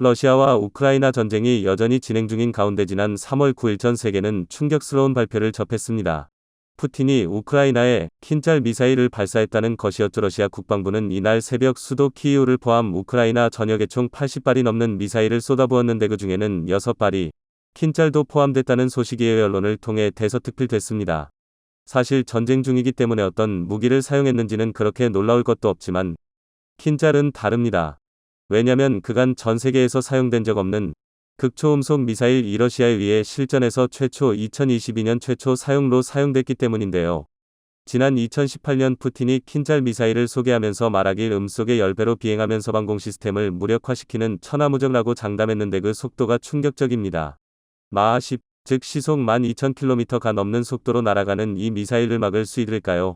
러시아와 우크라이나 전쟁이 여전히 진행 중인 가운데 지난 3월 9일 전 세계는 충격스러운 발표를 접했습니다. 푸틴이 우크라이나에 킨짤 미사일을 발사했다는 것이었죠. 러시아 국방부는 이날 새벽 수도 키이우를 포함 우크라이나 전역에 총 80발이 넘는 미사일을 쏟아부었는데 그 중에는 6발이 킨짤도 포함됐다는 소식이 해외 언론을 통해 대서특필됐습니다. 사실 전쟁 중이기 때문에 어떤 무기를 사용했는지는 그렇게 놀라울 것도 없지만 킨짤은 다릅니다. 왜냐면 그간 전 세계에서 사용된 적 없는 극초음속 미사일이 러시아에 의해 실전에서 최초 2022년 최초 사용로 사용됐기 때문인데요. 지난 2018년 푸틴이 킨짤 미사일을 소개하면서 말하길 음속의 10배로 비행하면서 방공 시스템을 무력화시키는 천하무적이라고 장담했는데 그 속도가 충격적입니다. 마하 10, 즉 시속 12,000km가 넘는 속도로 날아가는 이 미사일을 막을 수 있을까요?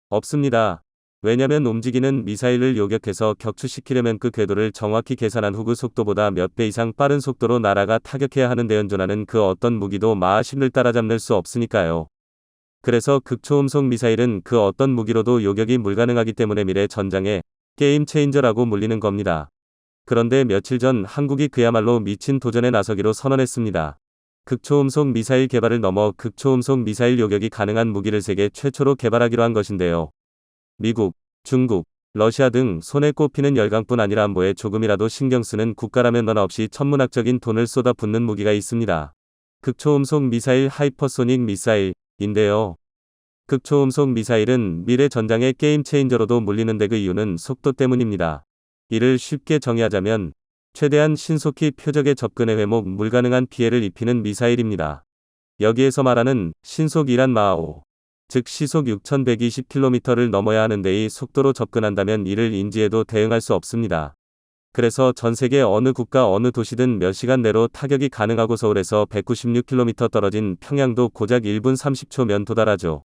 없습니다. 왜냐면 움직이는 미사일을 요격해서 격추시키려면 그 궤도를 정확히 계산한 후 그 속도보다 몇 배 이상 빠른 속도로 날아가 타격해야 하는데 연존하는 그 어떤 무기도 마하 10을 따라잡을 수 없으니까요. 그래서 극초음속 미사일은 그 어떤 무기로도 요격이 불가능하기 때문에 미래 전장의 게임 체인저라고 불리는 겁니다. 그런데 며칠 전 한국이 그야말로 미친 도전에 나서기로 선언했습니다. 극초음속 미사일 개발을 넘어 극초음속 미사일 요격이 가능한 무기를 세계 최초로 개발하기로 한 것인데요. 미국, 중국, 러시아 등 손에 꼽히는 열강뿐 아니라 안보에 조금이라도 신경 쓰는 국가라면 너나 없이 천문학적인 돈을 쏟아붓는 무기가 있습니다. 극초음속 미사일 하이퍼소닉 미사일인데요. 극초음속 미사일은 미래 전장의 게임 체인저로도 불리는데 그 이유는 속도 때문입니다. 이를 쉽게 정의하자면 최대한 신속히 표적에 접근해 회복 불가능한 피해를 입히는 미사일입니다. 여기에서 말하는 신속이란 마하 5. 즉 시속 6120km를 넘어야 하는데 이 속도로 접근한다면 이를 인지해도 대응할 수 없습니다. 그래서 전 세계 어느 국가 어느 도시든 몇 시간 내로 타격이 가능하고 서울에서 196km 떨어진 평양도 고작 1분 30초면 도달하죠.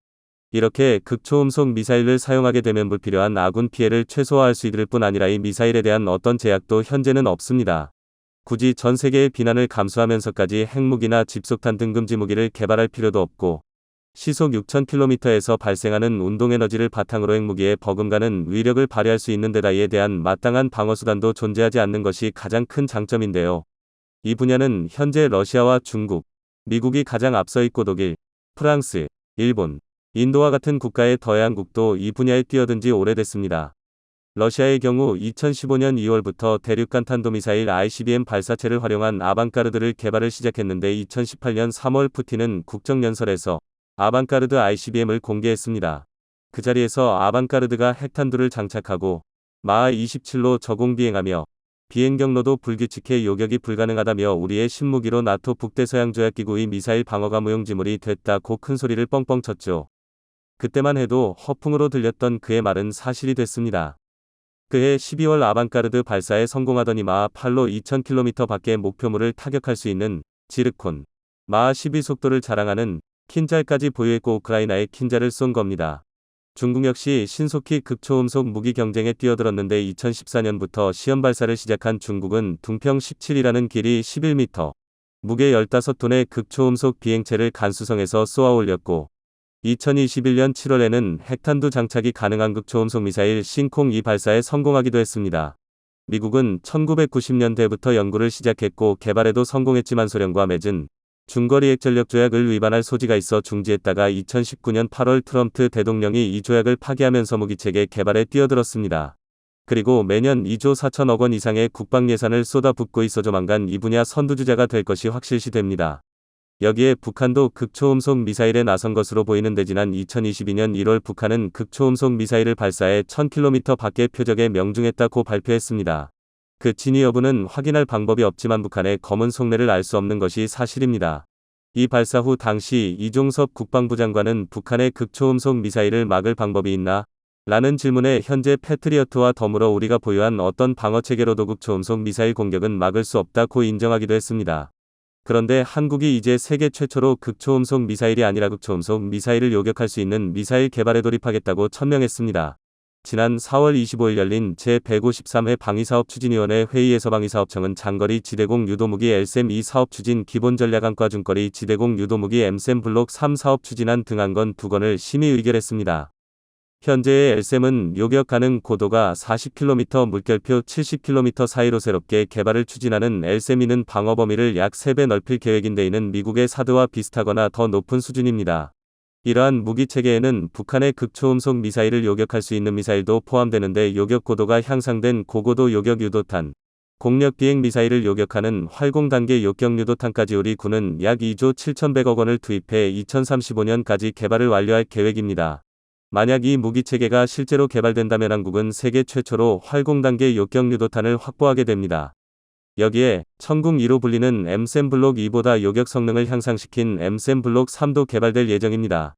이렇게 극초음속 미사일을 사용하게 되면 불필요한 아군 피해를 최소화할 수 있을 뿐 아니라 이 미사일에 대한 어떤 제약도 현재는 없습니다. 굳이 전 세계의 비난을 감수하면서까지 핵무기나 집속탄 등 금지 무기를 개발할 필요도 없고 시속 6000km에서 발생하는 운동에너지를 바탕으로 핵무기에 버금가는 위력을 발휘할 수 있는 데다 이에 대한 마땅한 방어수단도 존재하지 않는 것이 가장 큰 장점인데요. 이 분야는 현재 러시아와 중국, 미국이 가장 앞서 있고 독일, 프랑스, 일본, 인도와 같은 국가에 더해 한국도 이 분야에 뛰어든 지 오래됐습니다. 러시아의 경우 2015년 2월부터 대륙간 탄도미사일 ICBM 발사체를 활용한 아방가르드를 개발을 시작했는데 2018년 3월 푸틴은 국정연설에서 아방가르드 ICBM을 공개했습니다. 그 자리에서 아방가르드가 핵탄두를 장착하고 마하 27로 저공비행하며 비행 경로도 불규칙해 요격이 불가능하다며 우리의 신무기로 나토 북대서양조약기구의 미사일 방어가 무용지물이 됐다고 큰 소리를 뻥뻥 쳤죠. 그때만 해도 허풍으로 들렸던 그의 말은 사실이 됐습니다. 그해 12월 아방가르드 발사에 성공하더니 마하 8로 2000km 밖의 목표물을 타격할 수 있는 지르콘, 마하 12 속도를 자랑하는 킨짤까지 보유했고 우크라이나에 킨짤을 쏜 겁니다. 중국 역시 신속히 극초음속 무기 경쟁에 뛰어들었는데 2014년부터 시험 발사를 시작한 중국은 둥평 17이라는 길이 11m, 무게 15톤의 극초음속 비행체를 간수성에서 쏘아 올렸고 2021년 7월에는 핵탄두 장착이 가능한 극초음속 미사일 싱콩2 발사에 성공하기도 했습니다. 미국은 1990년대부터 연구를 시작했고 개발에도 성공했지만 소련과 맺은 중거리 핵전력 조약을 위반할 소지가 있어 중지했다가 2019년 8월 트럼프 대통령이 이 조약을 파기하면서 무기체계 개발에 뛰어들었습니다. 그리고 매년 2조 4천억 원 이상의 국방 예산을 쏟아붓고 있어 조만간 이 분야 선두주자가 될 것이 확실시됩니다. 여기에 북한도 극초음속 미사일에 나선 것으로 보이는데 지난 2022년 1월 북한은 극초음속 미사일을 발사해 1000km 밖의 표적에 명중했다고 발표했습니다. 그 진위 여부는 확인할 방법이 없지만 북한의 검은 속내를 알 수 없는 것이 사실입니다. 이 발사 후 당시 이종섭 국방부 장관은 북한의 극초음속 미사일을 막을 방법이 있나? 라는 질문에 현재 패트리어트와 더불어 우리가 보유한 어떤 방어체계로도 극초음속 미사일 공격은 막을 수 없다고 인정하기도 했습니다. 그런데 한국이 이제 세계 최초로 극초음속 미사일이 아니라 극초음속 미사일을 요격할 수 있는 미사일 개발에 돌입하겠다고 천명했습니다. 지난 4월 25일 열린 제153회 방위사업추진위원회 회의에서 방위사업청은 장거리 지대공 유도무기 LSAM-2 사업 추진 기본전략안과 중거리 지대공 유도무기 MSAM 블록 3 사업 추진안 등 한 건 2건을 심의 의결했습니다. 현재의 LSAM은 요격 가능 고도가 40km, 물결표 70km 사이로 새롭게 개발을 추진하는 LSAM이는 방어 범위를 약 3배 넓힐 계획인데 이는 미국의 사드와 비슷하거나 더 높은 수준입니다. 이러한 무기 체계에는 북한의 극초음속 미사일을 요격할 수 있는 미사일도 포함되는데 요격 고도가 향상된 고고도 요격 유도탄, 공력 비행 미사일을 요격하는 활공 단계 요격 유도탄까지 우리 군은 약 2조 7,100억 원을 투입해 2035년까지 개발을 완료할 계획입니다. 만약 이 무기 체계가 실제로 개발된다면 한국은 세계 최초로 활공 단계 요격 유도탄을 확보하게 됩니다. 여기에 천궁 2로 불리는 MSAM 블록 2보다 요격 성능을 향상시킨 MSAM 블록 3도 개발될 예정입니다.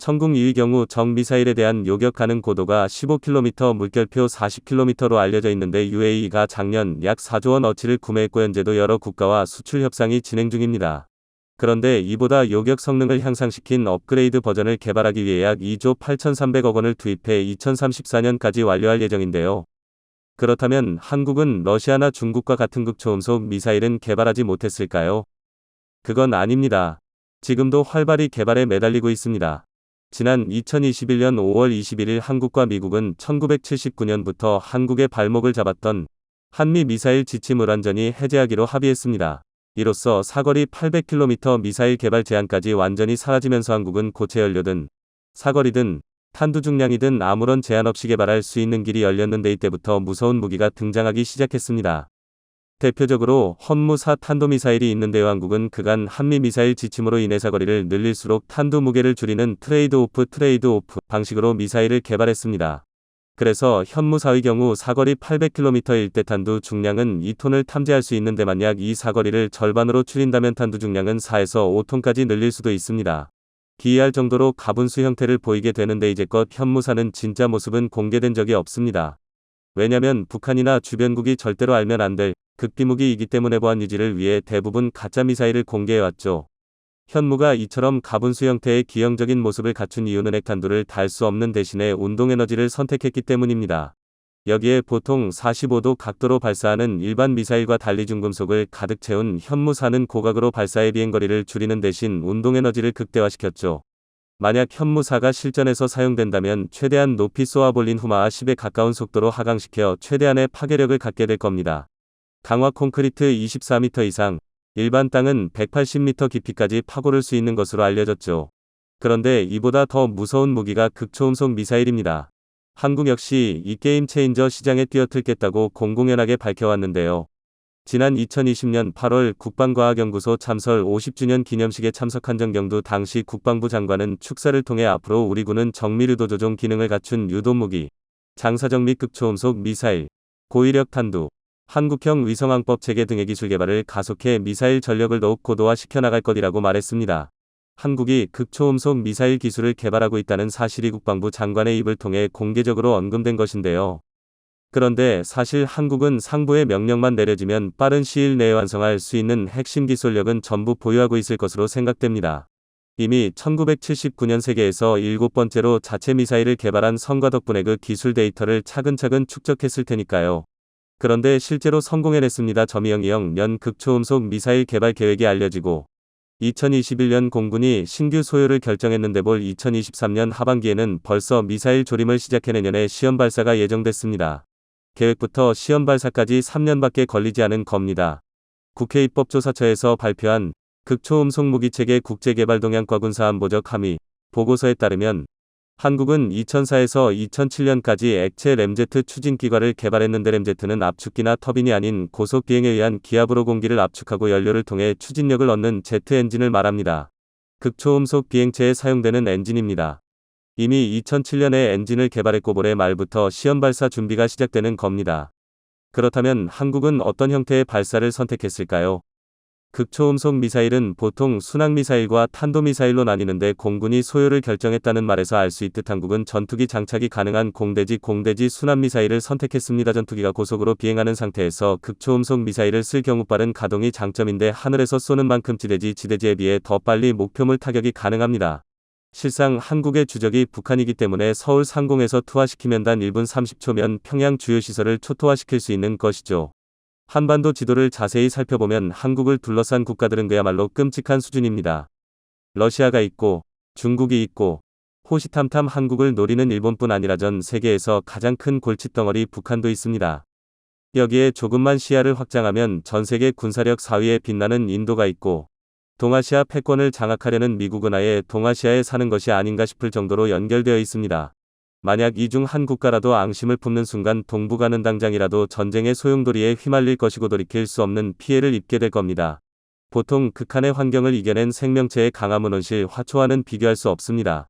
천궁 2의 경우 적 미사일에 대한 요격 가능 고도가 15km, 물결표 40km로 알려져 있는데 UAE가 작년 약 4조 원 어치를 구매했고 현재도 여러 국가와 수출 협상이 진행 중입니다. 그런데 이보다 요격 성능을 향상시킨 업그레이드 버전을 개발하기 위해 약 2조 8,300억 원을 투입해 2034년까지 완료할 예정인데요. 그렇다면 한국은 러시아나 중국과 같은 극초음속 미사일은 개발하지 못했을까요? 그건 아닙니다. 지금도 활발히 개발에 매달리고 있습니다. 지난 2021년 5월 21일 한국과 미국은 1979년부터 한국의 발목을 잡았던 한미 미사일 지침을완전히 해제하기로 합의했습니다. 이로써 사거리 800km 미사일 개발 제한까지 완전히 사라지면서 한국은 고체 연료든 사거리든 탄두 중량이든 아무런 제한 없이 개발할 수 있는 길이 열렸는데 이때부터 무서운 무기가 등장하기 시작했습니다. 대표적으로 헌무사 탄도미사일이 있는데요. 한국은 그간 한미 미사일 지침으로 인해 사거리를 늘릴수록 탄두 무게를 줄이는 트레이드 오프 방식으로 미사일을 개발했습니다. 그래서 현무사의 경우 사거리 800km일 때 탄두 중량은 2톤을 탐지할 수 있는데 만약 이 사거리를 절반으로 줄인다면 탄두 중량은 4에서 5톤까지 늘릴 수도 있습니다. 기이할 정도로 가분수 형태를 보이게 되는데 이제껏 현무사는 진짜 모습은 공개된 적이 없습니다. 왜냐면 북한이나 주변국이 절대로 알면 안 될 극비무기이기 때문에 보안 유지를 위해 대부분 가짜 미사일을 공개해왔죠. 현무가 이처럼 가분수 형태의 기형적인 모습을 갖춘 이유는 핵탄두를 달 수 없는 대신에 운동에너지를 선택했기 때문입니다. 여기에 보통 45도 각도로 발사하는 일반 미사일과 달리 중금속을 가득 채운 현무사는 고각으로 발사해 비행거리를 줄이는 대신 운동에너지를 극대화시켰죠. 만약 현무사가 실전에서 사용된다면 최대한 높이 쏘아볼린 후 마하 10에 가까운 속도로 하강시켜 최대한의 파괴력을 갖게 될 겁니다. 강화 콘크리트 24m 이상, 일반 땅은 180m 깊이까지 파고를 수 있는 것으로 알려졌죠. 그런데 이보다 더 무서운 무기가 극초음속 미사일입니다. 한국 역시 이 게임 체인저 시장에 뛰어들겠다고 공공연하게 밝혀왔는데요. 지난 2020년 8월 국방과학연구소 참설 50주년 기념식에 참석한 정경두 당시 국방부 장관은 축사를 통해 앞으로 우리 군은 정밀유도 조종 기능을 갖춘 유도무기, 장사정 및 극초음속 미사일, 고위력 탄두, 한국형 위성항법 체계 등의 기술 개발을 가속해 미사일 전력을 더욱 고도화시켜 나갈 것이라고 말했습니다. 한국이 극초음속 미사일 기술을 개발하고 있다는 사실이 국방부 장관의 입을 통해 공개적으로 언급된 것인데요. 그런데 사실 한국은 상부의 명령만 내려지면 빠른 시일 내에 완성할 수 있는 핵심 기술력은 전부 보유하고 있을 것으로 생각됩니다. 이미 1979년 세계에서 7번째로 자체 미사일을 개발한 성과 덕분에 그 기술 데이터를 차근차근 축적했을 테니까요. 그런데 실제로 성공해냈습니다. 점이영이형 극초음속 미사일 개발 계획이 알려지고 2021년 공군이 신규 소요를 결정했는데 볼 2023년 하반기에는 벌써 미사일 조림을 시작해 내년에 시험 발사가 예정됐습니다. 계획부터 시험 발사까지 3년밖에 걸리지 않은 겁니다. 국회 입법조사처에서 발표한 극초음속 무기체계 국제개발동향과 군사안보적 함의 보고서에 따르면 한국은 2004에서 2007년까지 액체 램제트 추진기관을 개발했는데 램제트는 압축기나 터빈이 아닌 고속 비행에 의한 기압으로 공기를 압축하고 연료를 통해 추진력을 얻는 제트 엔진을 말합니다. 극초음속 비행체에 사용되는 엔진입니다. 이미 2007년에 엔진을 개발했고 올해 말부터 시험 발사 준비가 시작되는 겁니다. 그렇다면 한국은 어떤 형태의 발사를 선택했을까요? 극초음속 미사일은 보통 순항미사일과 탄도미사일로 나뉘는데 공군이 소요를 결정했다는 말에서 알 수 있듯 한국은 전투기 장착이 가능한 공대지 순항미사일을 선택했습니다. 전투기가 고속으로 비행하는 상태에서 극초음속 미사일을 쓸 경우 빠른 가동이 장점인데 하늘에서 쏘는 만큼 지대지에 비해 더 빨리 목표물 타격이 가능합니다. 실상 한국의 주적이 북한이기 때문에 서울 상공에서 투하시키면 단 1분 30초면 평양 주요 시설을 초토화시킬 수 있는 것이죠. 한반도 지도를 자세히 살펴보면 한국을 둘러싼 국가들은 그야말로 끔찍한 수준입니다. 러시아가 있고, 중국이 있고, 호시탐탐 한국을 노리는 일본뿐 아니라 전 세계에서 가장 큰 골칫덩어리 북한도 있습니다. 여기에 조금만 시야를 확장하면 전 세계 군사력 4위에 빛나는 인도가 있고, 동아시아 패권을 장악하려는 미국은 아예 동아시아에 사는 것이 아닌가 싶을 정도로 연결되어 있습니다. 만약 이 중 한 국가라도 앙심을 품는 순간 동북아는 당장이라도 전쟁의 소용돌이에 휘말릴 것이고 돌이킬 수 없는 피해를 입게 될 겁니다. 보통 극한의 환경을 이겨낸 생명체의 강함은 온실 화초와는 비교할 수 없습니다.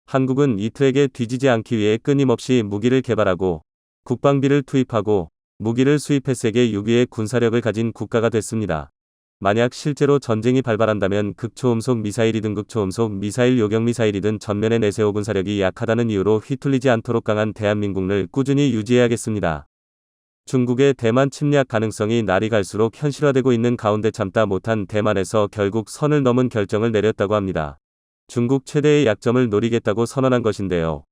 한국은 이 트랙에 뒤지지 않기 위해 끊임없이 무기를 개발하고 국방비를 투입하고 무기를 수입해 세계 6위의 군사력을 가진 국가가 됐습니다. 만약 실제로 전쟁이 발발한다면 극초음속 미사일이든 극초음속 미사일 요격 미사일이든 전면에 내세워 군사력이 약하다는 이유로 휘둘리지 않도록 강한 대한민국을 꾸준히 유지해야겠습니다. 중국의 대만 침략 가능성이 날이 갈수록 현실화되고 있는 가운데 참다 못한 대만에서 결국 선을 넘은 결정을 내렸다고 합니다. 중국 최대의 약점을 노리겠다고 선언한 것인데요.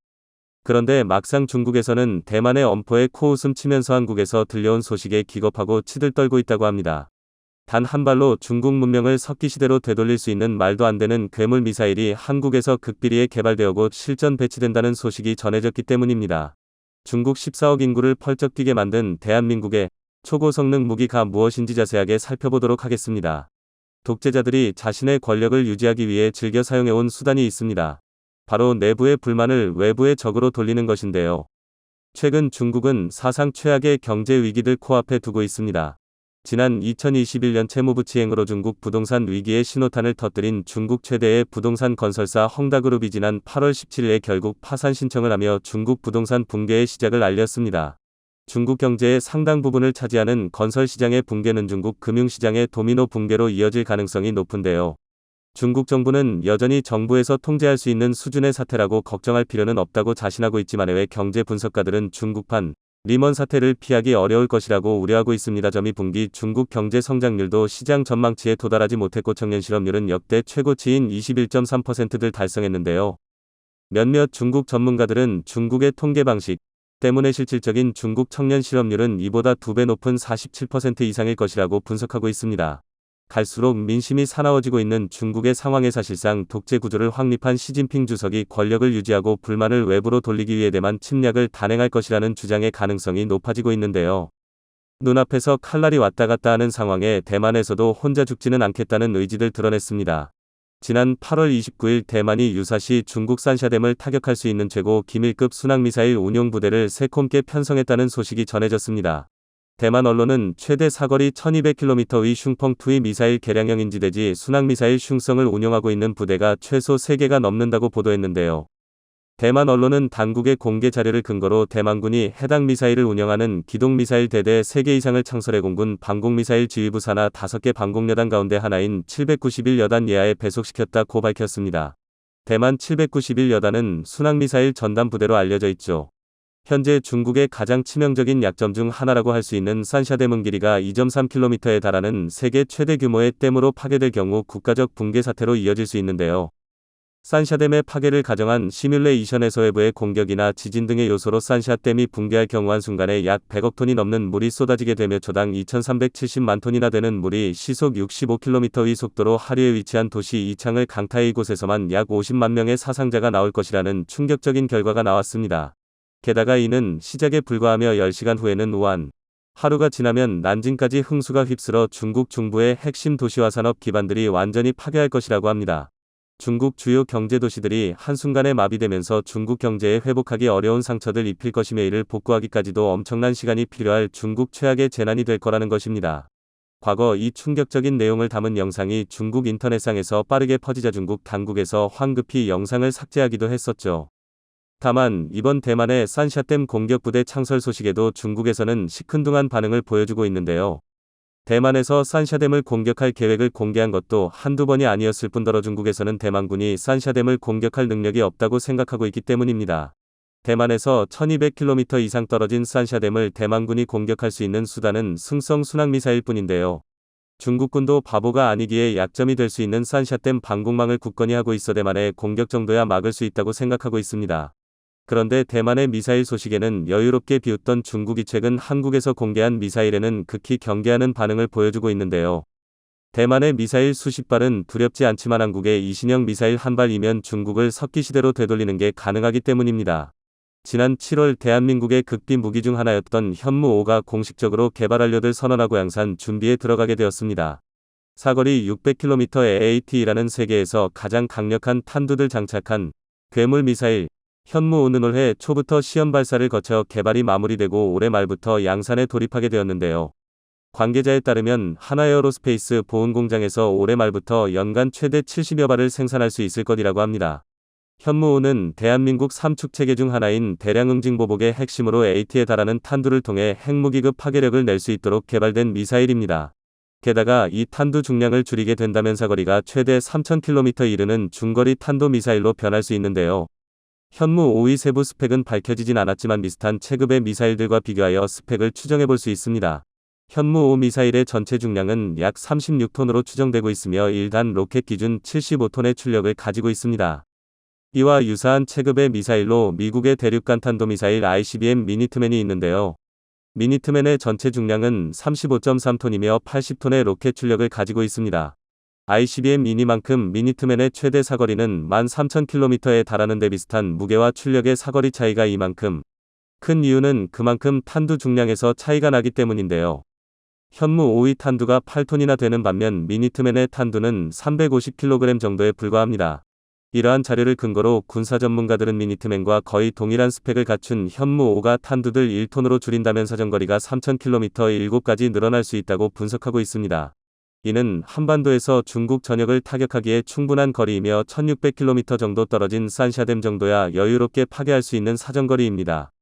그런데 막상 중국에서는 대만의 엄포에 코웃음 치면서 한국에서 들려온 소식에 기겁하고 치들 떨고 있다고 합니다. 단 한 발로 중국 문명을 석기시대로 되돌릴 수 있는 말도 안 되는 괴물 미사일이 한국에서 극비리에 개발되어 곧 실전 배치된다는 소식이 전해졌기 때문입니다. 중국 14억 인구를 펄쩍 뛰게 만든 대한민국의 초고성능 무기가 무엇인지 자세하게 살펴보도록 하겠습니다. 독재자들이 자신의 권력을 유지하기 위해 즐겨 사용해온 수단이 있습니다. 바로 내부의 불만을 외부의 적으로 돌리는 것인데요. 최근 중국은 사상 최악의 경제 위기를 코앞에 두고 있습니다. 지난 2021년 채무부 치행으로 중국 부동산 위기의 신호탄을 터뜨린 중국 최대의 부동산 건설사 헝다그룹이 지난 8월 17일에 결국 파산 신청을 하며 중국 부동산 붕괴의 시작을 알렸습니다. 중국 경제의 상당 부분을 차지하는 건설 시장의 붕괴는 중국 금융시장의 도미노 붕괴로 이어질 가능성이 높은데요. 중국 정부는 여전히 정부에서 통제할 수 있는 수준의 사태라고 걱정할 필요는 없다고 자신하고 있지만 해외 경제 분석가들은 중국판 리먼 사태를 피하기 어려울 것이라고 우려하고 있습니다. 점이 분기 중국 경제 성장률도 시장 전망치에 도달하지 못했고 청년 실업률은 역대 최고치인 21.3%를 달성했는데요. 몇몇 중국 전문가들은 중국의 통계 방식 때문에 실질적인 중국 청년 실업률은 이보다 2배 높은 47% 이상일 것이라고 분석하고 있습니다. 갈수록 민심이 사나워지고 있는 중국의 상황에 사실상 독재 구조를 확립한 시진핑 주석이 권력을 유지하고 불만을 외부로 돌리기 위해 대만 침략을 단행할 것이라는 주장의 가능성이 높아지고 있는데요. 눈앞에서 칼날이 왔다 갔다 하는 상황에 대만에서도 혼자 죽지는 않겠다는 의지를 드러냈습니다. 지난 8월 29일 대만이 유사시 중국 산샤댐을 타격할 수 있는 최고 기밀급 순항미사일 운용 부대를 새콤게 편성했다는 소식이 전해졌습니다. 대만 언론은 최대 사거리 1200km의 슝펑2의 미사일 개량형 인지대지 순항미사일 슝성을 운용하고 있는 부대가 최소 3개가 넘는다고 보도했는데요. 대만 언론은 당국의 공개 자료를 근거로 대만군이 해당 미사일을 운영하는 기동미사일 대대 3개 이상을 창설해 공군 방공미사일 지휘부 산하 5개 방공여단 가운데 하나인 791여단 예하에 배속시켰다고 밝혔습니다. 대만 791여단은 순항미사일 전담 부대로 알려져 있죠. 현재 중국의 가장 치명적인 약점 중 하나라고 할 수 있는 산샤댐은 길이가 2.3km에 달하는 세계 최대 규모의 댐으로 파괴될 경우 국가적 붕괴 사태로 이어질 수 있는데요. 산샤댐의 파괴를 가정한 시뮬레이션에서 외부의 공격이나 지진 등의 요소로 산샤댐이 붕괴할 경우 한순간에 약 100억 톤이 넘는 물이 쏟아지게 되며 초당 2370만 톤이나 되는 물이 시속 65km의 속도로 하류에 위치한 도시 이창을 강타해 이곳에서만 약 50만 명의 사상자가 나올 것이라는 충격적인 결과가 나왔습니다. 게다가 이는 시작에 불과하며 10시간 후에는 우한, 하루가 지나면 난징까지 흥수가 휩쓸어 중국 중부의 핵심 도시와 산업 기반들이 완전히 파괴할 것이라고 합니다. 중국 주요 경제 도시들이 한순간에 마비되면서 중국 경제에 회복하기 어려운 상처들 입힐 것이며 이를 복구하기까지도 엄청난 시간이 필요할 중국 최악의 재난이 될 거라는 것입니다. 과거 이 충격적인 내용을 담은 영상이 중국 인터넷상에서 빠르게 퍼지자 중국 당국에서 황급히 영상을 삭제하기도 했었죠. 다만 이번 대만의 산샤댐 공격부대 창설 소식에도 중국에서는 시큰둥한 반응을 보여주고 있는데요. 대만에서 산샤댐을 공격할 계획을 공개한 것도 한두 번이 아니었을 뿐더러 중국에서는 대만군이 산샤댐을 공격할 능력이 없다고 생각하고 있기 때문입니다. 대만에서 1200km 이상 떨어진 산샤댐을 대만군이 공격할 수 있는 수단은 승성 순항미사일 뿐인데요. 중국군도 바보가 아니기에 약점이 될 수 있는 산샤댐 방공망을 굳건히 하고 있어 대만의 공격 정도야 막을 수 있다고 생각하고 있습니다. 그런데 대만의 미사일 소식에는 여유롭게 비웃던 중국이 최근 한국에서 공개한 미사일에는 극히 경계하는 반응을 보여주고 있는데요. 대만의 미사일 수십 발은 두렵지 않지만 한국의 이신형 미사일 한 발이면 중국을 석기시대로 되돌리는 게 가능하기 때문입니다. 지난 7월 대한민국의 극비 무기 중 하나였던 현무5가 공식적으로 개발완료를 선언하고 양산 준비에 들어가게 되었습니다. 사거리 600km의 AAT라는 세계에서 가장 강력한 탄두를 장착한 괴물 미사일 현무5는 올해 초부터 시험 발사를 거쳐 개발이 마무리되고 올해 말부터 양산에 돌입하게 되었는데요. 관계자에 따르면 하나에어로스페이스 보훈공장에서 올해 말부터 연간 최대 70여 발을 생산할 수 있을 것이라고 합니다. 현무5는 대한민국 3축 체계 중 하나인 대량응징보복의 핵심으로 AT에 달하는 탄두를 통해 핵무기급 파괴력을 낼 수 있도록 개발된 미사일입니다. 게다가 이 탄두 중량을 줄이게 된다면 사거리가 최대 3,000km 이르는 중거리 탄도 미사일로 변할 수 있는데요. 현무5의 세부 스펙은 밝혀지진 않았지만 비슷한 체급의 미사일들과 비교하여 스펙을 추정해 볼 수 있습니다. 현무5 미사일의 전체 중량은 약 36톤으로 추정되고 있으며 1단 로켓 기준 75톤의 출력을 가지고 있습니다. 이와 유사한 체급의 미사일로 미국의 대륙간 탄도미사일 ICBM 미니트맨이 있는데요. 미니트맨의 전체 중량은 35.3톤이며 80톤의 로켓 출력을 가지고 있습니다. ICBM 미니만큼 미니트맨의 최대 사거리는 13,000km에 달하는 데 비슷한 무게와 출력의 사거리 차이가 이만큼 큰 이유는 그만큼 탄두 중량에서 차이가 나기 때문인데요. 현무5의 탄두가 8톤이나 되는 반면 미니트맨의 탄두는 350kg 정도에 불과합니다. 이러한 자료를 근거로 군사 전문가들은 미니트맨과 거의 동일한 스펙을 갖춘 현무5가 탄두를 1톤으로 줄인다면 사정거리가 3,000km 7까지 늘어날 수 있다고 분석하고 있습니다. 이는 한반도에서 중국 전역을 타격하기에 충분한 거리이며 1,600km 정도 떨어진 산샤댐 정도야 여유롭게 파괴할 수 있는 사정거리입니다.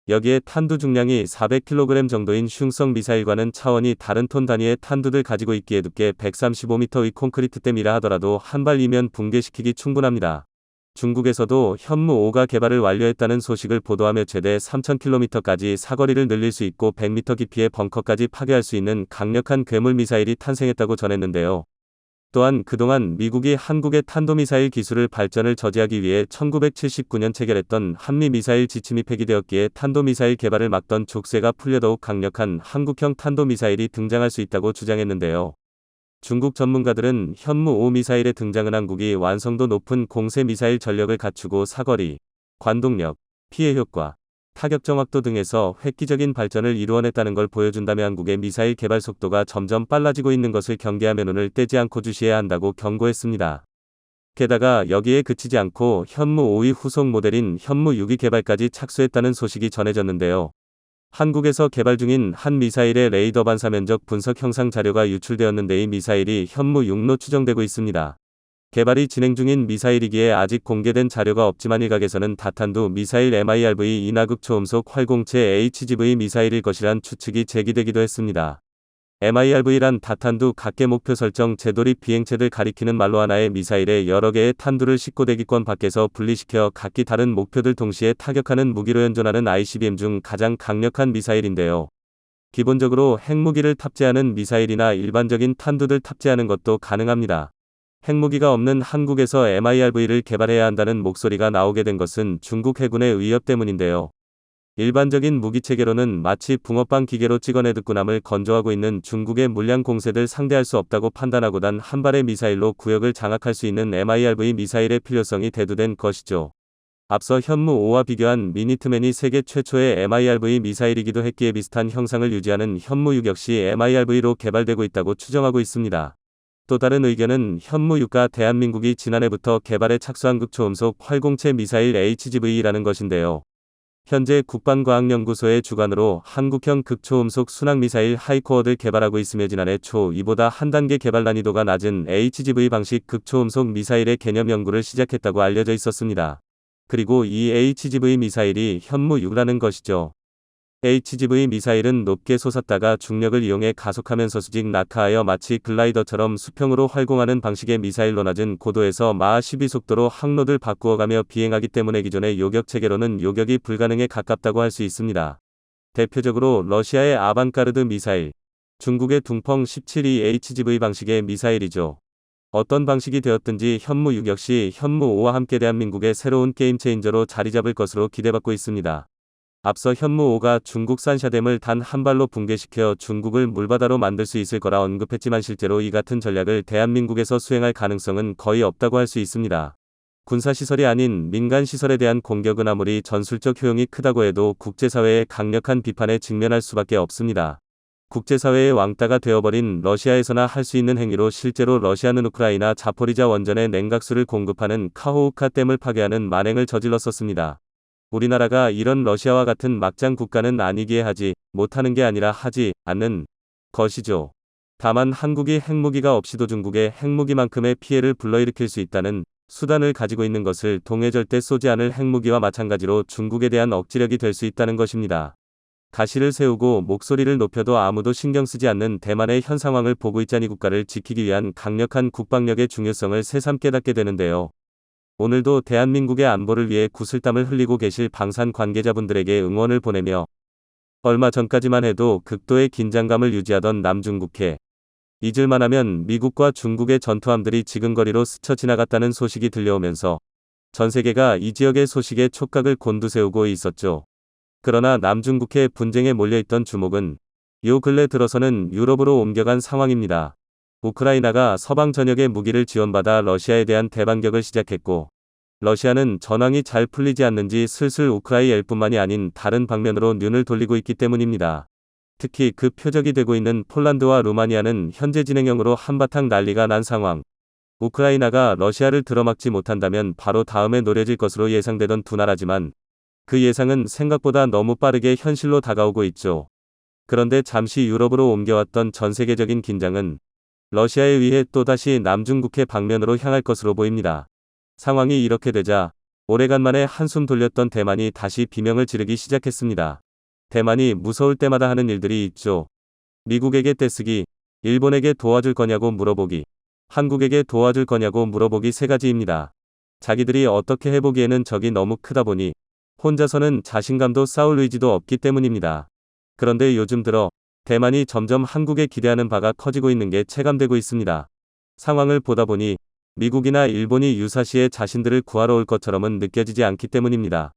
여기에 탄두 중량이 400kg 정도인 슝성 미사일과는 차원이 다른 톤 단위의 탄두를 가지고 있기에 두께 135m의 콘크리트 댐이라 하더라도 한 발이면 붕괴시키기 충분합니다. 중국에서도 현무5가 개발을 완료했다는 소식을 보도하며 최대 3,000km까지 사거리를 늘릴 수 있고 100m 깊이의 벙커까지 파괴할 수 있는 강력한 괴물 미사일이 탄생했다고 전했는데요. 또한 그동안 미국이 한국의 탄도미사일 기술을 발전을 저지하기 위해 1979년 체결했던 한미미사일 지침이 폐기되었기에 탄도미사일 개발을 막던 족쇄가 풀려 더욱 강력한 한국형 탄도미사일이 등장할 수 있다고 주장했는데요. 중국 전문가들은 현무5 미사일의 등장은 한국이 완성도 높은 공세 미사일 전력을 갖추고 사거리, 관동력, 피해 효과, 타격 정확도 등에서 획기적인 발전을 이루어냈다는 걸 보여준다며 한국의 미사일 개발 속도가 점점 빨라지고 있는 것을 경계하며 눈을 떼지 않고 주시해야 한다고 경고했습니다. 게다가 여기에 그치지 않고 현무5의 후속 모델인 현무6의 개발까지 착수했다는 소식이 전해졌는데요. 한국에서 개발 중인 한 미사일의 레이더 반사 면적 분석 형상 자료가 유출되었는데 이 미사일이 현무6로 추정되고 있습니다. 개발이 진행 중인 미사일이기에 아직 공개된 자료가 없지만 일각에서는 다탄두 미사일 MIRV 인하극 초음속 활공체 HGV 미사일일 것이란 추측이 제기되기도 했습니다. MIRV란 다탄두 각계 목표 설정 재돌입 비행체들 가리키는 말로 하나의 미사일에 여러 개의 탄두를 싣고 대기권 밖에서 분리시켜 각기 다른 목표들 동시에 타격하는 무기로 연존하는 ICBM 중 가장 강력한 미사일인데요. 기본적으로 핵무기를 탑재하는 미사일이나 일반적인 탄두를 탑재하는 것도 가능합니다. 핵무기가 없는 한국에서 MIRV를 개발해야 한다는 목소리가 나오게 된 것은 중국 해군의 위협 때문인데요. 일반적인 무기체계로는 마치 붕어빵 기계로 찍어내 듣구남을 건조하고 있는 중국의 물량 공세들 상대할 수 없다고 판단하고 단 한 발의 미사일로 구역을 장악할 수 있는 MIRV 미사일의 필요성이 대두된 것이죠. 앞서 현무5와 비교한 미니트맨이 세계 최초의 MIRV 미사일이기도 했기에 비슷한 형상을 유지하는 현무6 역시 MIRV로 개발되고 있다고 추정하고 있습니다. 또 다른 의견은 현무6가 대한민국이 지난해부터 개발에 착수한 극초음속 활공체 미사일 HGV라는 것인데요. 현재 국방과학연구소의 주관으로 한국형 극초음속 순항미사일 하이코어를 개발하고 있으며 지난해 초 이보다 한 단계 개발 난이도가 낮은 HGV 방식 극초음속 미사일의 개념 연구를 시작했다고 알려져 있었습니다. 그리고 이 HGV 미사일이 현무6라는 것이죠. HGV 미사일은 높게 솟았다가 중력을 이용해 가속하면서 수직 낙하하여 마치 글라이더처럼 수평으로 활공하는 방식의 미사일로 낮은 고도에서 마하 12 속도로 항로를 바꾸어가며 비행하기 때문에 기존의 요격 체계로는 요격이 불가능에 가깝다고 할 수 있습니다. 대표적으로 러시아의 아방가르드 미사일, 중국의 둥펑 17이 HGV 방식의 미사일이죠. 어떤 방식이 되었든지 현무6 역시 현무5와 함께 대한민국의 새로운 게임 체인저로 자리 잡을 것으로 기대받고 있습니다. 앞서 현무 5가 중국 산샤댐을 단 한 발로 붕괴시켜 중국을 물바다로 만들 수 있을 거라 언급했지만 실제로 이 같은 전략을 대한민국에서 수행할 가능성은 거의 없다고 할 수 있습니다. 군사시설이 아닌 민간시설에 대한 공격은 아무리 전술적 효용이 크다고 해도 국제사회의 강력한 비판에 직면할 수밖에 없습니다. 국제사회의 왕따가 되어버린 러시아에서나 할 수 있는 행위로 실제로 러시아는 우크라이나 자포리자 원전에 냉각수를 공급하는 카호우카 댐을 파괴하는 만행을 저질렀었습니다. 우리나라가 이런 러시아와 같은 막장 국가는 아니기에 하지 못하는 게 아니라 하지 않는 것이죠. 다만 한국이 핵무기가 없이도 중국의 핵무기만큼의 피해를 불러일으킬 수 있다는 수단을 가지고 있는 것을 동해 절대 쏘지 않을 핵무기와 마찬가지로 중국에 대한 억지력이 될 수 있다는 것입니다. 가시를 세우고 목소리를 높여도 아무도 신경 쓰지 않는 대만의 현 상황을 보고 있자니 국가를 지키기 위한 강력한 국방력의 중요성을 새삼 깨닫게 되는데요. 오늘도 대한민국의 안보를 위해 구슬땀을 흘리고 계실 방산 관계자분들에게 응원을 보내며 얼마 전까지만 해도 극도의 긴장감을 유지하던 남중국해. 잊을만하면 미국과 중국의 전투함들이 지근거리로 스쳐 지나갔다는 소식이 들려오면서 전 세계가 이 지역의 소식에 촉각을 곤두세우고 있었죠. 그러나 남중국해 분쟁에 몰려있던 주목은 요 근래 들어서는 유럽으로 옮겨간 상황입니다. 우크라이나가 서방 전역의 무기를 지원받아 러시아에 대한 대반격을 시작했고 러시아는 전황이 잘 풀리지 않는지 슬슬 우크라이나뿐만이 아닌 다른 방면으로 눈을 돌리고 있기 때문입니다. 특히 그 표적이 되고 있는 폴란드와 루마니아는 현재 진행형으로 한바탕 난리가 난 상황. 우크라이나가 러시아를 들어막지 못한다면 바로 다음에 노려질 것으로 예상되던 두 나라지만 그 예상은 생각보다 너무 빠르게 현실로 다가오고 있죠. 그런데 잠시 유럽으로 옮겨왔던 전 세계적인 긴장은 러시아에 의해 또다시 남중국해 방면으로 향할 것으로 보입니다. 상황이 이렇게 되자 오래간만에 한숨 돌렸던 대만이 다시 비명을 지르기 시작했습니다. 대만이 무서울 때마다 하는 일들이 있죠. 미국에게 떼쓰기, 일본에게 도와줄 거냐고 물어보기, 한국에게 도와줄 거냐고 물어보기 세 가지입니다. 자기들이 어떻게 해보기에는 적이 너무 크다 보니 혼자서는 자신감도 쌓을 의지도 없기 때문입니다. 그런데 요즘 들어 대만이 점점 한국에 기대하는 바가 커지고 있는 게 체감되고 있습니다. 상황을 보다 보니 미국이나 일본이 유사시에 자신들을 구하러 올 것처럼은 느껴지지 않기 때문입니다.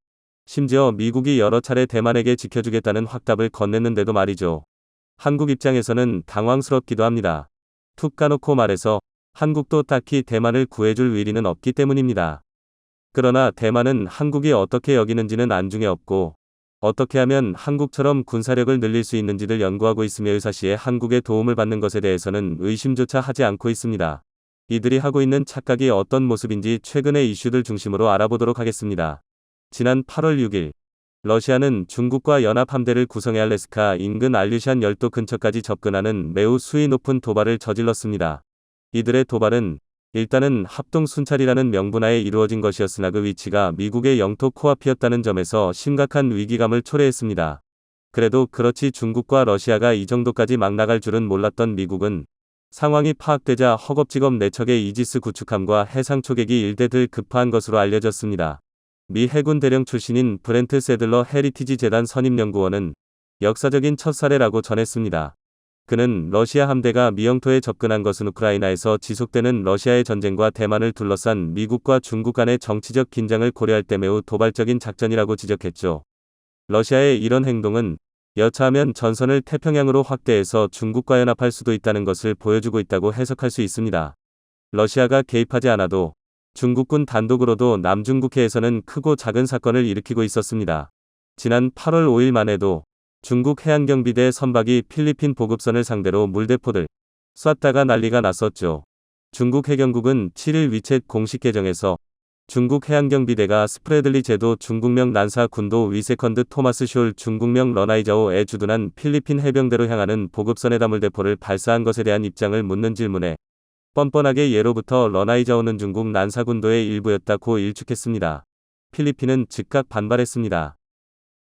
심지어 미국이 여러 차례 대만에게 지켜주겠다는 확답을 건넸는데도 말이죠. 한국 입장에서는 당황스럽기도 합니다. 툭 까놓고 말해서 한국도 딱히 대만을 구해줄 의리는 없기 때문입니다. 그러나 대만은 한국이 어떻게 여기는지는 안중에 없고 어떻게 하면 한국처럼 군사력을 늘릴 수 있는지를 연구하고 있으며 의사시에 한국의 도움을 받는 것에 대해서는 의심조차 하지 않고 있습니다. 이들이 하고 있는 착각이 어떤 모습인지 최근의 이슈들 중심으로 알아보도록 하겠습니다. 지난 8월 6일 러시아는 중국과 연합함대를 구성해 알래스카 인근 알류샨 열도 근처까지 접근하는 매우 수위 높은 도발을 저질렀습니다. 이들의 도발은 일단은 합동 순찰이라는 명분하에 이루어진 것이었으나 그 위치가 미국의 영토 코앞이었다는 점에서 심각한 위기감을 초래했습니다. 그래도 그렇지 중국과 러시아가 이 정도까지 막 나갈 줄은 몰랐던 미국은 상황이 파악되자 허겁지겁 4척의 이지스 구축함과 해상 초계기 1대들 급파한 것으로 알려졌습니다. 미 해군 대령 출신인 브렌트 세들러 헤리티지 재단 선임연구원은 역사적인 첫 사례라고 전했습니다. 그는 러시아 함대가 미 영토에 접근한 것은 우크라이나에서 지속되는 러시아의 전쟁과 대만을 둘러싼 미국과 중국 간의 정치적 긴장을 고려할 때 매우 도발적인 작전이라고 지적했죠. 러시아의 이런 행동은 여차하면 전선을 태평양으로 확대해서 중국과 연합할 수도 있다는 것을 보여주고 있다고 해석할 수 있습니다. 러시아가 개입하지 않아도 중국군 단독으로도 남중국해에서는 크고 작은 사건을 일으키고 있었습니다. 지난 8월 5일만 해도 중국 해안경비대 선박이 필리핀 보급선을 상대로 물대포를 쐈다가 난리가 났었죠. 중국 해경국은 7일 위챗 공식 계정에서 중국 해안경비대가 스프레들리 제도 중국명 난사 군도 위세컨드 토마스 숄 중국명 러나이자오에 주둔한 필리핀 해병대로 향하는 보급선에다 물대포를 발사한 것에 대한 입장을 묻는 질문에 뻔뻔하게 예로부터 러나이자오는 중국 난사군도의 일부였다고 일축했습니다. 필리핀은 즉각 반발했습니다.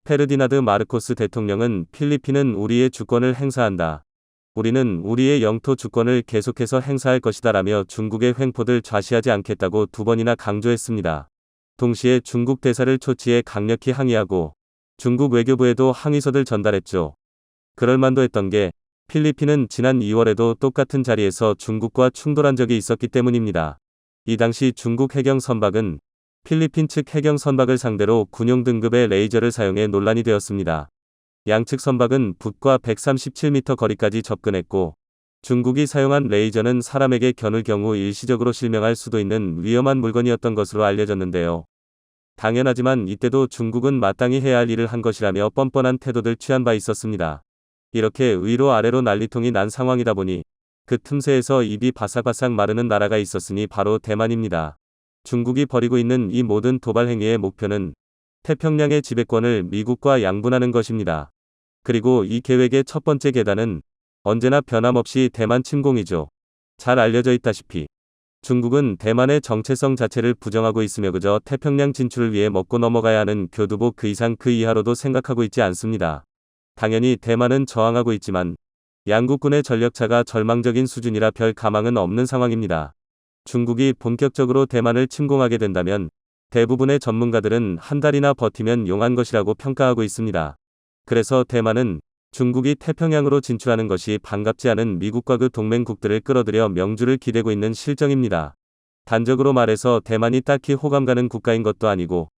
페르디나드 마르코스 대통령은 필리핀은 우리의 주권을 행사한다. 우리는 우리의 영토 주권을 계속해서 행사할 것이다 라며 중국의 횡포들 좌시하지 않겠다고 2번이나 강조했습니다. 동시에 중국 대사를 초치해 강력히 항의하고 중국 외교부에도 항의서를 전달했죠. 그럴만도 했던 게 필리핀은 지난 2월에도 똑같은 자리에서 중국과 충돌한 적이 있었기 때문입니다. 이 당시 중국 해경 선박은 필리핀 측 해경 선박을 상대로 군용 등급의 레이저를 사용해 논란이 되었습니다. 양측 선박은 붓과 137m 거리까지 접근했고, 중국이 사용한 레이저는 사람에게 겨눌 경우 일시적으로 실명할 수도 있는 위험한 물건이었던 것으로 알려졌는데요. 당연하지만 이때도 중국은 마땅히 해야 할 일을 한 것이라며 뻔뻔한 태도를 취한 바 있었습니다. 이렇게 위로 아래로 난리통이 난 상황이다 보니 그 틈새에서 입이 바싹바싹 마르는 나라가 있었으니 바로 대만입니다. 중국이 벌이고 있는 이 모든 도발 행위의 목표는 태평양의 지배권을 미국과 양분하는 것입니다. 그리고 이 계획의 첫 번째 계단은 언제나 변함없이 대만 침공이죠. 잘 알려져 있다시피 중국은 대만의 정체성 자체를 부정하고 있으며 그저 태평양 진출을 위해 먹고 넘어가야 하는 교두보 그 이상 그 이하로도 생각하고 있지 않습니다. 당연히 대만은 저항하고 있지만 양국군의 전력차가 절망적인 수준이라 별 가망은 없는 상황입니다. 중국이 본격적으로 대만을 침공하게 된다면 대부분의 전문가들은 한 달이나 버티면 용한 것이라고 평가하고 있습니다. 그래서 대만은 중국이 태평양으로 진출하는 것이 반갑지 않은 미국과 그 동맹국들을 끌어들여 명주를 기대고 있는 실정입니다. 단적으로 말해서 대만이 딱히 호감 가는 국가인 것도 아니고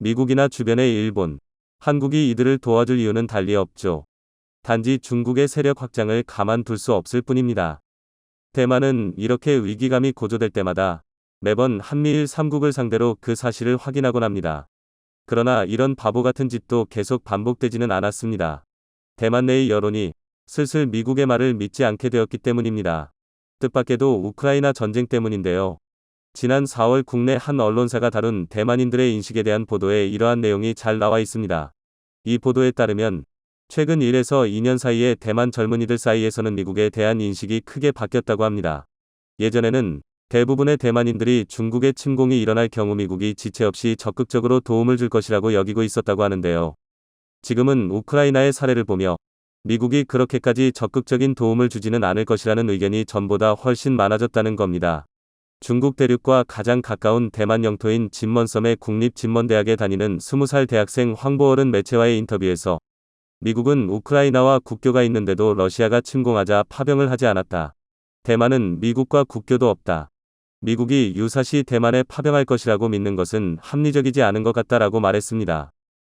미국이나 주변의 일본, 한국이 이들을 도와줄 이유는 달리 없죠. 단지 중국의 세력 확장을 가만둘 수 없을 뿐입니다. 대만은 이렇게 위기감이 고조될 때마다 매번 한미일 3국을 상대로 그 사실을 확인하곤 합니다. 그러나 이런 바보 같은 짓도 계속 반복되지는 않았습니다. 대만 내의 여론이 슬슬 미국의 말을 믿지 않게 되었기 때문입니다. 뜻밖에도 우크라이나 전쟁 때문인데요. 지난 4월 국내 한 언론사가 다룬 대만인들의 인식에 대한 보도에 이러한 내용이 잘 나와 있습니다. 이 보도에 따르면 최근 1에서 2년 사이에 대만 젊은이들 사이에서는 미국에 대한 인식이 크게 바뀌었다고 합니다. 예전에는 대부분의 대만인들이 중국의 침공이 일어날 경우 미국이 지체 없이 적극적으로 도움을 줄 것이라고 여기고 있었다고 하는데요. 지금은 우크라이나의 사례를 보며 미국이 그렇게까지 적극적인 도움을 주지는 않을 것이라는 의견이 전보다 훨씬 많아졌다는 겁니다. 중국 대륙과 가장 가까운 대만 영토인 진먼섬의 국립진먼대학에 다니는 20살 대학생 황보얼은 매체와의 인터뷰에서 미국은 우크라이나와 국교가 있는데도 러시아가 침공하자 파병을 하지 않았다. 대만은 미국과 국교도 없다. 미국이 유사시 대만에 파병할 것이라고 믿는 것은 합리적이지 않은 것 같다라고 말했습니다.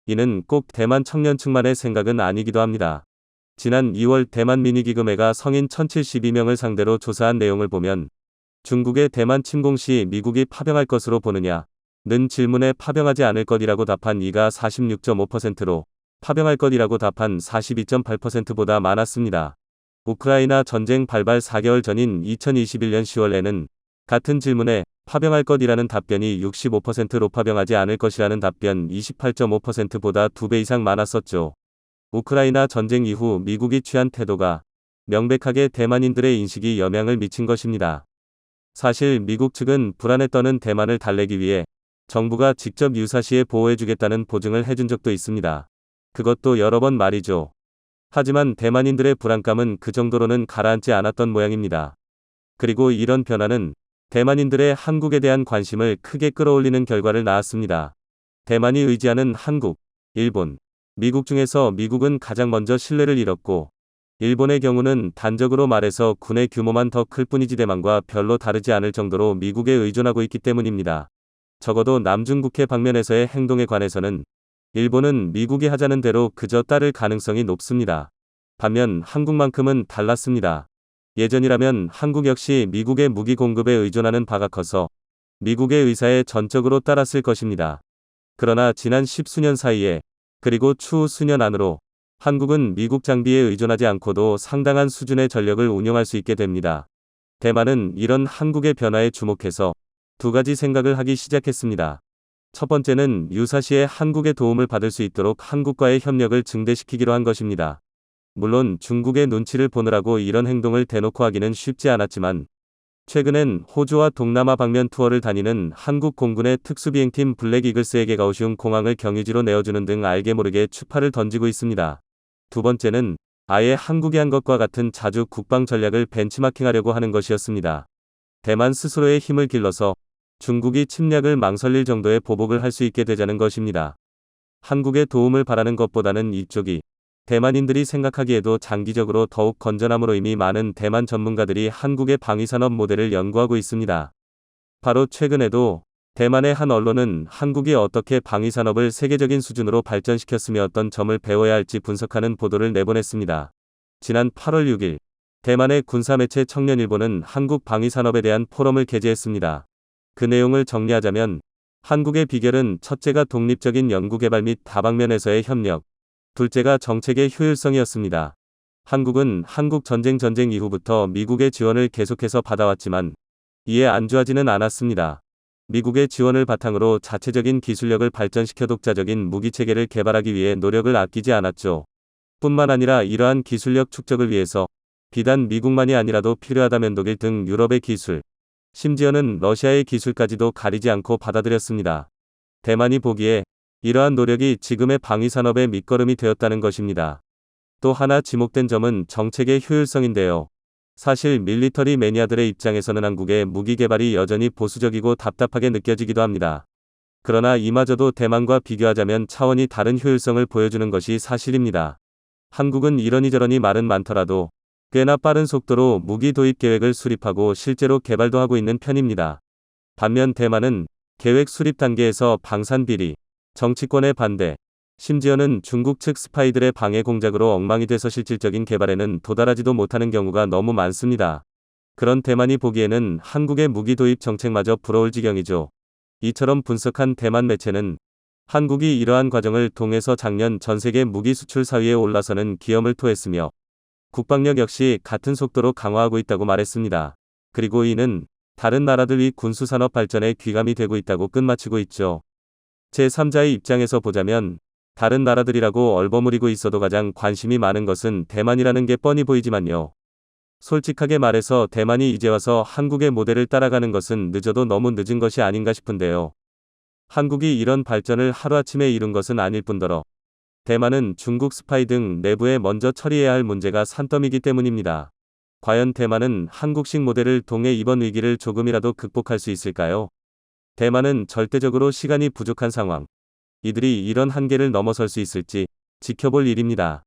이는 꼭 대만 청년층만의 생각은 아니기도 합니다. 지난 2월 대만 미니기금회가 성인 1072명을 상대로 조사한 내용을 보면 중국의 대만 침공 시 미국이 파병할 것으로 보느냐? 는 질문에 파병하지 않을 것이라고 답한 이가 46.5%로 파병할 것이라고 답한 42.8%보다 많았습니다. 우크라이나 전쟁 발발 4개월 전인 2021년 10월에는 같은 질문에 파병할 것이라는 답변이 65%로 파병하지 않을 것이라는 답변 28.5%보다 2배 이상 많았었죠. 우크라이나 전쟁 이후 미국이 취한 태도가 명백하게 대만인들의 인식이 영향을 미친 것입니다. 사실 미국 측은 불안에 떠는 대만을 달래기 위해 정부가 직접 유사시에 보호해주겠다는 보증을 해준 적도 있습니다. 그것도 여러 번 말이죠. 하지만 대만인들의 불안감은 그 정도로는 가라앉지 않았던 모양입니다. 그리고 이런 변화는 대만인들의 한국에 대한 관심을 크게 끌어올리는 결과를 낳았습니다. 대만이 의지하는 한국, 일본, 미국 중에서 미국은 가장 먼저 신뢰를 잃었고 일본의 경우는 단적으로 말해서 군의 규모만 더 클 뿐이지 대만과 별로 다르지 않을 정도로 미국에 의존하고 있기 때문입니다. 적어도 남중국해 방면에서의 행동에 관해서는 일본은 미국이 하자는 대로 그저 따를 가능성이 높습니다. 반면 한국만큼은 달랐습니다. 예전이라면 한국 역시 미국의 무기 공급에 의존하는 바가 커서 미국의 의사에 전적으로 따랐을 것입니다. 그러나 지난 10수년 사이에 그리고 추후 수년 안으로 한국은 미국 장비에 의존하지 않고도 상당한 수준의 전력을 운용할 수 있게 됩니다. 대만은 이런 한국의 변화에 주목해서 두 가지 생각을 하기 시작했습니다. 첫 번째는 유사시에 한국의 도움을 받을 수 있도록 한국과의 협력을 증대시키기로 한 것입니다. 물론 중국의 눈치를 보느라고 이런 행동을 대놓고 하기는 쉽지 않았지만 최근엔 호주와 동남아 방면 투어를 다니는 한국 공군의 특수비행팀 블랙이글스에게 가오슝 공항을 경유지로 내어주는 등 알게 모르게 추파를 던지고 있습니다. 두 번째는 아예 한국이 한 것과 같은 자주 국방 전략을 벤치마킹하려고 하는 것이었습니다. 대만 스스로의 힘을 길러서 중국이 침략을 망설일 정도의 보복을 할 수 있게 되자는 것입니다. 한국의 도움을 바라는 것보다는 이쪽이 대만인들이 생각하기에도 장기적으로 더욱 건전함으로 이미 많은 대만 전문가들이 한국의 방위산업 모델을 연구하고 있습니다. 바로 최근에도 대만의 한 언론은 한국이 어떻게 방위산업을 세계적인 수준으로 발전시켰으며 어떤 점을 배워야 할지 분석하는 보도를 내보냈습니다. 지난 8월 6일, 대만의 군사매체 청년일보는 한국 방위산업에 대한 포럼을 게재했습니다. 그 내용을 정리하자면, 한국의 비결은 첫째가 독립적인 연구개발 및 다방면에서의 협력, 둘째가 정책의 효율성이었습니다. 한국은 한국 전쟁 이후부터 미국의 지원을 계속해서 받아왔지만 이에 안주하지는 않았습니다. 미국의 지원을 바탕으로 자체적인 기술력을 발전시켜 독자적인 무기체계를 개발하기 위해 노력을 아끼지 않았죠. 뿐만 아니라 이러한 기술력 축적을 위해서 비단 미국만이 아니라도 필요하다면 독일 등 유럽의 기술, 심지어는 러시아의 기술까지도 가리지 않고 받아들였습니다. 대만이 보기에 이러한 노력이 지금의 방위산업의 밑거름이 되었다는 것입니다. 또 하나 지목된 점은 정책의 효율성인데요. 사실 밀리터리 매니아들의 입장에서는 한국의 무기 개발이 여전히 보수적이고 답답하게 느껴지기도 합니다. 그러나 이마저도 대만과 비교하자면 차원이 다른 효율성을 보여주는 것이 사실입니다. 한국은 이러니저러니 말은 많더라도 꽤나 빠른 속도로 무기 도입 계획을 수립하고 실제로 개발도 하고 있는 편입니다. 반면 대만은 계획 수립 단계에서 방산 비리, 정치권의 반대, 심지어는 중국 측 스파이들의 방해 공작으로 엉망이 돼서 실질적인 개발에는 도달하지도 못하는 경우가 너무 많습니다. 그런 대만이 보기에는 한국의 무기 도입 정책마저 부러울 지경이죠. 이처럼 분석한 대만 매체는 한국이 이러한 과정을 통해서 작년 전 세계 무기 수출 4위에 올라서는 기염을 토했으며 국방력 역시 같은 속도로 강화하고 있다고 말했습니다. 그리고 이는 다른 나라들의 군수산업 발전에 귀감이 되고 있다고 끝마치고 있죠. 제3자의 입장에서 보자면 다른 나라들이라고 얼버무리고 있어도 가장 관심이 많은 것은 대만이라는 게 뻔히 보이지만요. 솔직하게 말해서 대만이 이제 와서 한국의 모델을 따라가는 것은 늦어도 너무 늦은 것이 아닌가 싶은데요. 한국이 이런 발전을 하루아침에 이룬 것은 아닐 뿐더러 대만은 중국 스파이 등 내부에 먼저 처리해야 할 문제가 산더미이기 때문입니다. 과연 대만은 한국식 모델을 통해 이번 위기를 조금이라도 극복할 수 있을까요? 대만은 절대적으로 시간이 부족한 상황. 이들이 이런 한계를 넘어설 수 있을지 지켜볼 일입니다.